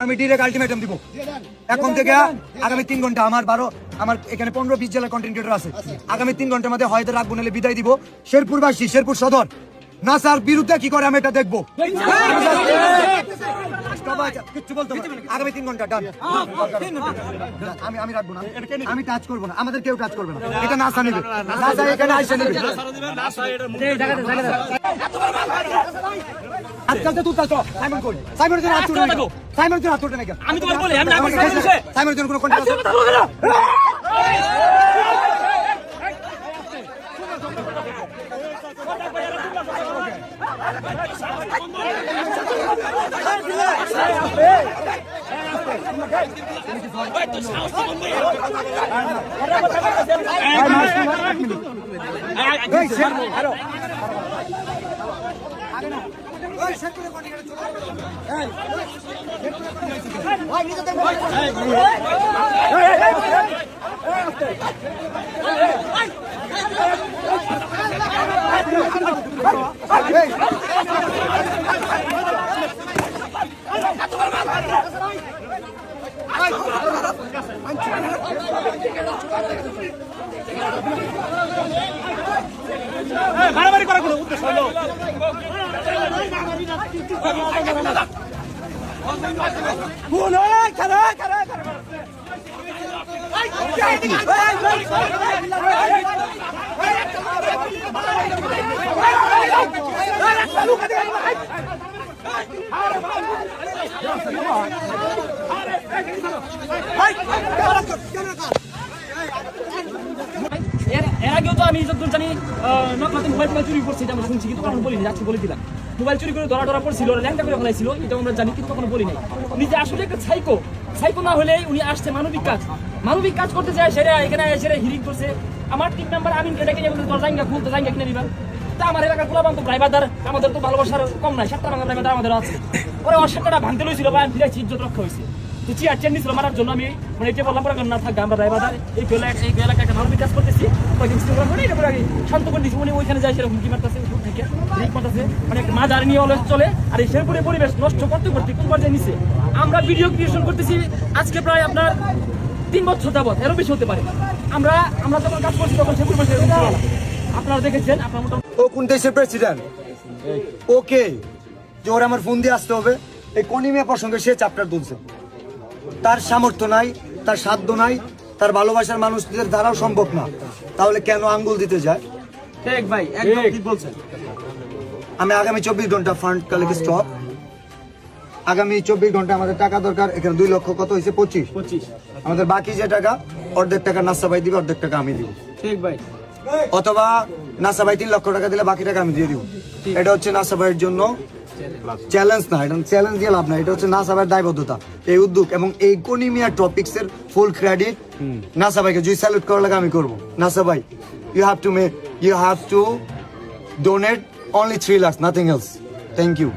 আমি direct ultimatum দিব এখন থেকে আগামী 3 ঘন্টা আমার এখানে 15-20 জেলার কন্টেন্ট ক্রিয়েটর আছে। আগামী 3 ঘন্টার মধ্যে হয়তো রাখবো নাহলে বিদায় দিব। শেরপুরবাসী, শেরপুর সদর নাসার বিরুদ্ধে কি করে আমি এটা দেখবো। কিচ্ছু বলতে হবে। আগামী 3 ঘন্টা ডান। আমি রাখবো না, আমি টাচ করবো না, আমাদের কেউ টাচ করবে না। এটা নাসা নেবে, নাসা এখানে আইসা নেবে। আজকাল তো তুই সাইমন কই, সাইমনের জন্য হাত তুলে না, সাইমনের জন্য হাত তুলে না। আমি তোমার বলি আমি না করছি সাইমনের জন্য কোনো কন্ট্যাক্ট আছে? মারামারি করার কোনো উদ্দেশ্য হলো এর আগেও তো আমি যতদূর জানি নকলাতে মোবাইল চুরি করছে, এটা আমরা শুনছি, কিন্তু কখনো বলিনি। আজকে বলে দিলাম মোবাইল চুরি করে ধরা পড়ছিল, ল্যাংটা করে ফেলাইছিল, এটা আমরা জানি, কিন্তু কখনো বলি নাই। নিজে আসলে একটা সাইকো না হলে উনি আসছে মানবিক কাজ করতে চায়, সেটা এখানে সেটা হিরিং করছে। আমার টিম মেম্বার আমিন এটাকে নিয়ে বলতে জায়গা খুলতে জায়গা কিনে নিবেন। তা আমার এলাকার গোলাবান তো ড্রাইভারদার আমাদের তো ভালোবাসার কম নাই, 7টা ভাঙা ড্রাইভার আমাদের আছে। ওরা 7টা ভাঙতে লইছিল বা আমি ফিরেছি, ইজ্জত রক্ষা হয়েছে। তো চেয়ার নিছিল মারার জন্য আমি মানে এটা বললাম পরে না থাকবে, আমরা ড্রাইভারদার এই এলাকায় একটা মানবিক কাজ করতেছি, শান্ত করে দিচ্ছি। উনি ওইখানে যায় সেরকম হুমকি মারতেছে, থেকে রিক মারতেছে, মানে একটা মাঝারি নিয়ে অলওয়েজ চলে। আর এই শেরপুরের পরিবেশ নষ্ট করতে কোন পর্যায়ে নিচ্ছে। আমরা ভিডিও ক্রিয়েশন করতেছি আজকে প্রায় আপনার 3 বছর যাবত, এরও বেশি হতে পারে। আমরা যখন কাজ করছি তখন শেরপুর আপনারা দেখেছেন। আপনার মোটামুটি ও কোন দেশের প্রেসিডেন্ট? ওকে যে ওর আমার ফোন দিয়ে আসতে হবে, এই কনিমিয়া প্রসঙ্গে সে চ্যাপ্টার তুলছে। তার সামর্থ্য নাই, তার সাধ্য নাই, তার ভালোবাসার মানুষদের দ্বারাও সম্ভব না, তাহলে কেন আঙ্গুল দিতে যায়? ঠিক ভাই, একদম ঠিক বলছেন। আমি আগামী 24 ঘন্টা ফান্ড কালেক্ট স্টপ। আগামী 24 ঘন্টা আমাদের টাকা দরকার। এখানে 2 লক্ষ কত হয়েছে? 25। আমাদের বাকি যে টাকা, অর্ধেক টাকা নাসা ভাই দিবে, অর্ধেক টাকা আমি দিব। ঠিক ভাই। অথবা নাসা ভাই 3 লক্ষ টাকা দিলে বাকি টাকা আমি দিয়ে দিব। এটা হচ্ছে নাসা ভাইয়ের জন্য চ্যালেঞ্জ না, এটা চ্যালেঞ্জ দিয়ে লাভ না, এটা হচ্ছে নাসা ভাইয়ের দায়বদ্ধতা, এই উদ্যোগ এবং এই কোনিমিয়া টপিক্স এর ফুল ক্রেডিট নাসা ভাইকে। যদি স্যালুট করার লাগে আমি করবো। নাসা ভাই, you have to donate only 3 lakhs, nothing else. Thank you.